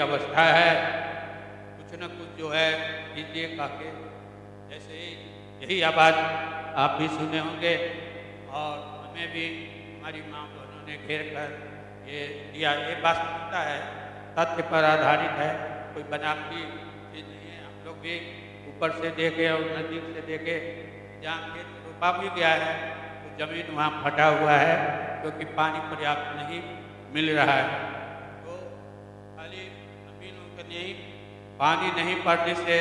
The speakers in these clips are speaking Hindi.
अवस्था है, कुछ न कुछ जो है कीजिए काके। जैसे ही यही आवाज़ आप भी सुने होंगे और हमें भी हमारी माँ बहनों ने घेर कर ये दिया। ये वास्तविकता है, तथ्य पर आधारित है, कोई बनावटी चीज़ नहीं है। हम लोग भी ऊपर से देखे और नज़दीक से देखे, जहाँ खेत रोपा भी गया है तो ज़मीन वहाँ फटा हुआ है क्योंकि पानी पर्याप्त नहीं मिल रहा है। तो खाली ज़मीनों के नहीं, पानी नहीं पड़ने से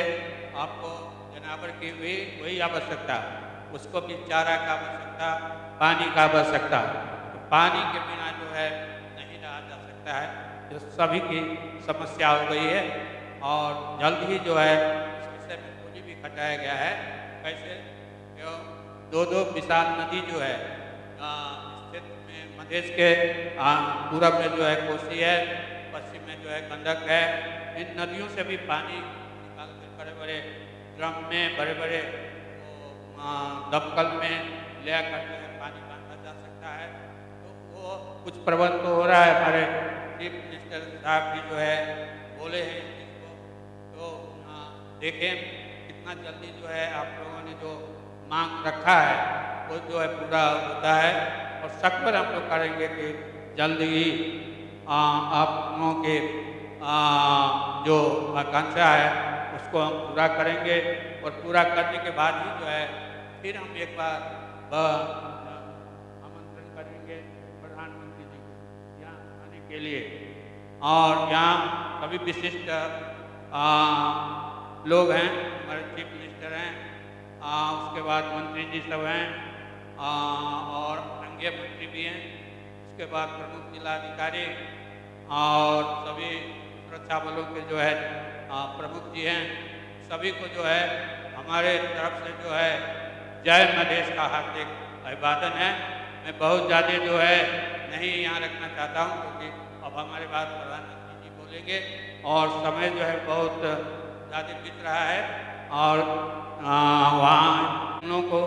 आपको जानवर की भी वही आवश्यकता, उसको भी चारा का आवश्यकता, पानी का आवश्यकता। तो पानी के बिना जो है नहीं रहा जा सकता है। जो सभी की समस्या हो गई है और जल्द ही जो है इस विषय में खोजी भी खटाया गया है। कैसे दो विशाल नदी जो है इस क्षेत्र में मधेश के पूरब में जो है कोसी है, पश्चिम में जो है गंडक है। इन नदियों से भी पानी निकाल कर बड़े बड़े ड्रम में, बड़े बड़े दमकल में ले कर जो है पानी बांधा जा सकता है। तो वो कुछ प्रबंध तो हो रहा है। हमारे चीफ मिनिस्टर साहब भी जो है बोले हैं इस चीज़ को, तो देखें कितना जल्दी जो है आप लोगों ने जो मांग रखा है वो जो है पूरा होता है। और सख्त हम लोग करेंगे कि जल्द ही आप लोगों के जो आकांक्षा है उसको हम पूरा करेंगे। और पूरा करने के बाद ही जो है फिर हम एक बार आमंत्रण करेंगे प्रधानमंत्री जी को यहाँ आने के लिए। और यहाँ सभी विशिष्ट लोग हैं, हमारे चीफ मिनिस्टर हैं, उसके बाद मंत्री जी सब हैं और संघीय मंत्री भी हैं, उसके बाद प्रमुख जिलाधिकारी और सभी सुरक्षा बलों के जो है प्रमुख जी हैं। सभी को जो है हमारे तरफ से जो है जय मधेश का हार्दिक अभिवादन है। मैं बहुत ज़्यादा जो है नहीं यहाँ रखना चाहता हूँ क्योंकि अब हमारे बाद प्रधानमंत्री जी बोलेंगे और समय जो है बहुत ज़्यादा बीत रहा है। और वहाँ लोगों को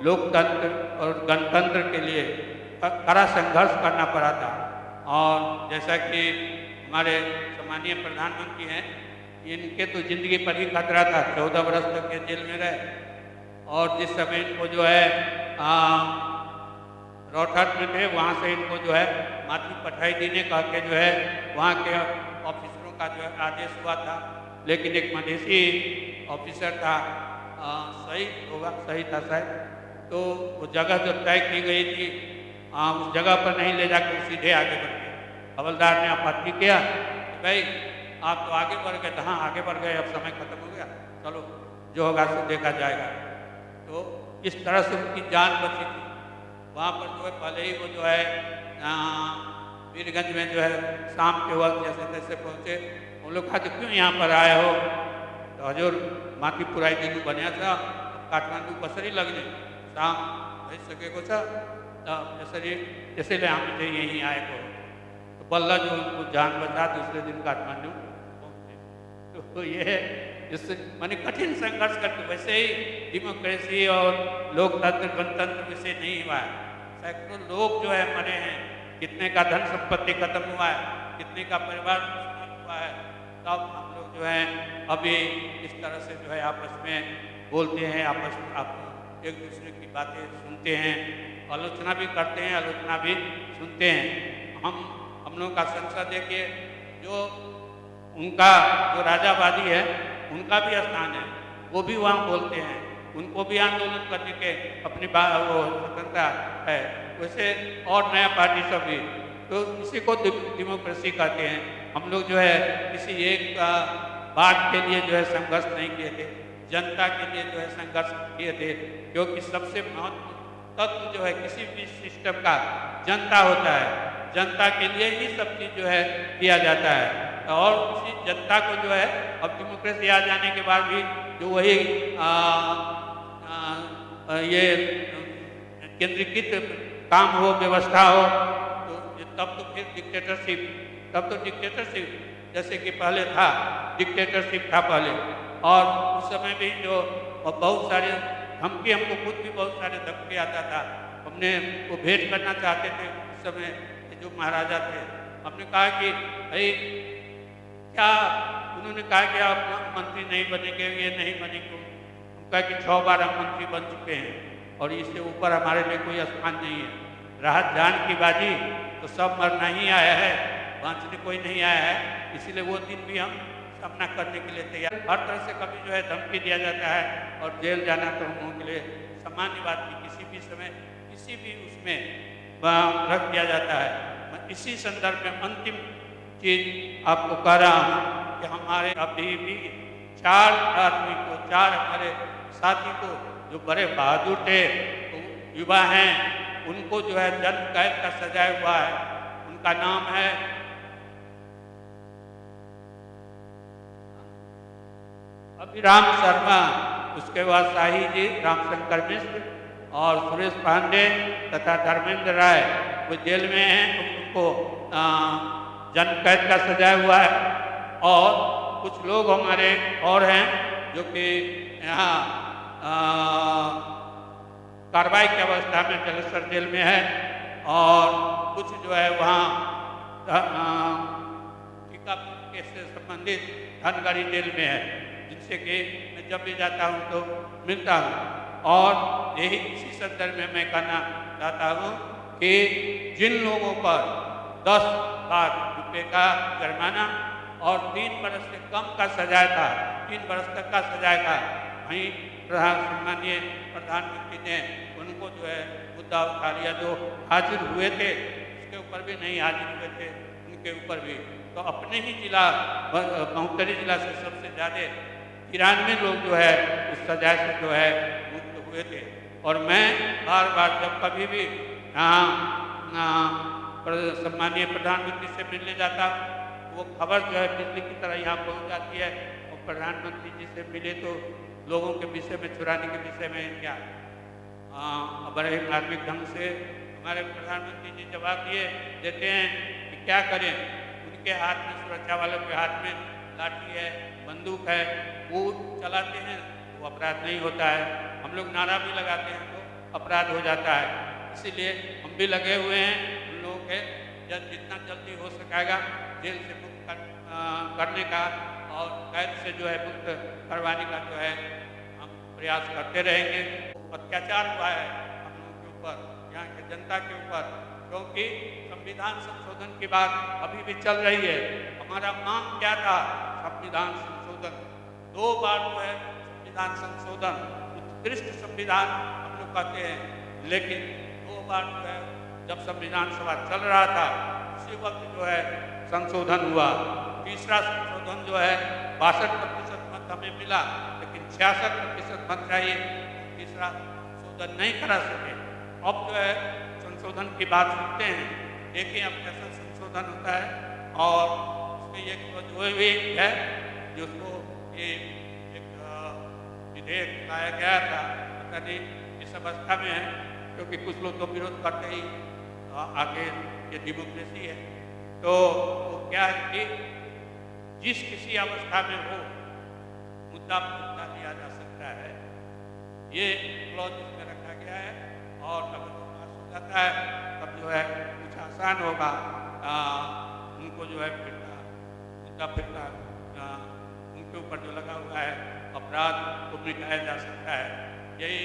लोकतंत्र और गणतंत्र के लिए कड़ा संघर्ष करना पड़ा था। और जैसा कि हमारे सम्मानीय प्रधानमंत्री हैं, इनके तो ज़िंदगी पर ही खतरा था, 14 वर्ष तक के जेल में रहे। और जिस समय इनको जो है रोहतक में थे, वहाँ से इनको जो है मातृ पठाई देने कह के जो है वहाँ के ऑफिसरों का जो है आदेश हुआ था। लेकिन एक मधेसी ऑफिसर था, सही होगा, सही था शायद, तो वो जगह जो तय की गई थी उस जगह पर नहीं ले जाकर सीधे आगे बढ़ गए। हवलदार ने आपत्ति किया कि भाई आप तो आगे बढ़ गए। हाँ आगे बढ़ गए, अब समय खत्म हो गया, चलो जो होगा सो देखा जाएगा। तो इस तरह से उनकी जान बची थी। वहाँ पर जो है पहले ही वो जो है वीरगंज में जो है शाम के वक्त जैसे तैसे पहुँचे। उन लोग कहा कि क्यों यहाँ पर आए हो? तो हजूर माटी पुराई दिन बनया था, काठमांडू पसरी लगने शाम भेज सके को था जैसे ले हम यहीं आए को। तो बल्ला जो उनको जान बचा दूसरे दिन काठमांडू पहुँचे। तो ये है जिससे मैंने कठिन संघर्ष करके, वैसे ही डेमोक्रेसी और लोकतंत्र गणतंत्र विषय नहीं हुआ है। सैकड़ों लोग जो है मरे हैं, कितने का धन संपत्ति खत्म हुआ है, कितने का परिवार हुआ है। तब हम लोग जो है अभी इस तरह से जो है आपस में बोलते हैं, आपस में आप एक दूसरे की बातें सुनते हैं, आलोचना भी करते हैं, आलोचना भी सुनते हैं। हम लोग का संसद देखिए, जो उनका जो राजावादी है उनका भी स्थान है, वो भी वहाँ बोलते हैं, उनको भी आंदोलन करने के अपनी वो स्वतंत्रता है। वैसे और नया पार्टी सब भी, तो इसी को डेमोक्रेसी कहते हैं। हम लोग जो है किसी एक बात के लिए जो है संघर्ष नहीं किए थे, जनता के लिए जो है संघर्ष किए थे। क्योंकि सबसे महत्वपूर्ण तत्व जो है किसी भी सिस्टम का जनता होता है, जनता के लिए ही सब चीज़ जो है किया जाता है। और उसी जनता को जो है अब डेमोक्रेसी आ जाने के बाद भी जो वही ये केंद्रीकृत काम हो, व्यवस्था हो, तो तब तो फिर डिक्टेटरशिप जैसे कि पहले था, डिक्टेटरशिप था पहले। और उस समय भी जो बहुत सारे धमकी, हमको खुद भी बहुत सारे धमकी आता था। हमने वो भेंट करना चाहते थे उस समय जो महाराजा थे। हमने कहा कि भाई क्या उन्होंने कहा कि आप मंत्री नहीं बनेंगे, ये नहीं बनेंगे। उनका कि 6 बार हम मंत्री बन चुके हैं और इससे ऊपर हमारे लिए कोई स्थान नहीं है। राहत जान की बाजी तो सब मरना ही आया है, बांचने कोई नहीं आया है। इसीलिए वो दिन भी हम सामना करने के लिए तैयार। हर तरह से कभी जो है धमकी दिया जाता है और जेल जाना तो हम लोगों के लिए सामान्य बात की किसी भी समय किसी भी उसमें रख दिया जाता है। मैं इसी संदर्भ में अंतिम चीज आपको कह रहा हूँ कि हमारे अभी भी 4 आदमी को, 4 हमारे साथी को जो बड़े बहादुर थे, तो युवा हैं, उनको जो है जन्म कैद का सजा हुआ है। उनका नाम है अभिराम शर्मा, उसके बाद शाही जी, रामशंकर मिश्र और सुरेश पांडे तथा धर्मेंद्र राय वो जेल में हैं। उनको जन्म कैद का सजा हुआ है। और कुछ लोग हमारे और हैं जो कि यहाँ कार्रवाई की अवस्था में जलेसर जेल में है और कुछ जो है वहाँ टीकापुर केस से संबंधित धनगढ़ी जेल में है, जिनसे कि मैं जब भी जाता हूँ तो मिलता हूँ। और यही इसी संदर्भ में मैं कहना चाहता हूँ कि जिन लोगों पर 10 लाख रुपये का जुर्माना और 3 बरस से कम का सजाया था, 3 बरस तक का सजाया था, वहीं सम्मानीय प्रधानमंत्री ने उनको जो है मुद्दा उठा लिया। जो हाजिर हुए थे उसके ऊपर भी नहीं हाजिर हुए थे, उनके ऊपर भी। तो अपने ही जिला महोत्तरी जिला से सबसे ज़्यादा 93 लोग जो है उस सजा से जो है मुक्त हुए थे। और मैं बार बार जब कभी भी यहाँ सम्मानीय प्रधानमंत्री से मिलने जाता हूँ, वो खबर जो है बिजली की तरह यहाँ पहुँच जाती है। और प्रधानमंत्री जी से मिले तो लोगों के विषय में, चुराने के विषय में क्या बड़े मार्मिक ढंग से हमारे प्रधानमंत्री जी जवाब देते हैं कि क्या करें। उनके हाथ में, सुरक्षा वालों के हाथ में लाठी है, बंदूक है, वो चलाते हैं वो अपराध नहीं होता है। हम लोग नारा भी लगाते हैं तो अपराध हो जाता है। इसीलिए हम भी लगे हुए हैं उन लोगों के जितना जल्दी हो सकेगा जेल से मुक्त करने का और कैद से जो है मुक्त करवाने का जो है हम प्रयास करते रहेंगे। अत्याचार हुआ है हम लोगों के ऊपर, यहाँ की जनता के ऊपर, क्योंकि संविधान संशोधन की बात अभी भी चल रही है। हमारा मांग क्या था? संविधान संशोधन। 2 बार जो है संविधान संशोधन, उत्कृष्ट संविधान हम लोग कहते हैं, लेकिन 2 बार जो है जब संविधान सभा चल रहा था उसी वक्त जो है संशोधन हुआ। तीसरा संशोधन जो है 62% मत हमें मिला, लेकिन 66% मत चाहिए, तीसरा संशोधन नहीं करा सके। अब जो है संशोधन की बात सुनते हैं, देखिए अब कैसा संशोधन होता है। और उसमें एक जो भी है जिसको ये एक विधेयक लाया गया था, पता नहीं इस अवस्था में है, क्योंकि कुछ लोग तो विरोध करते ही आगे ये डेमोक्रेसी है। तो वो क्या है कि जिस किसी अवस्था में हो मुद्दा लिया जा सकता है, ये क्लॉज इसमें रखा गया है। और अगर वो पास हो जाता है तब जो है कुछ आसान होगा उनको जो है फिरता उनके ऊपर जो लगा हुआ है अपराध को मिटाया जा सकता है। यही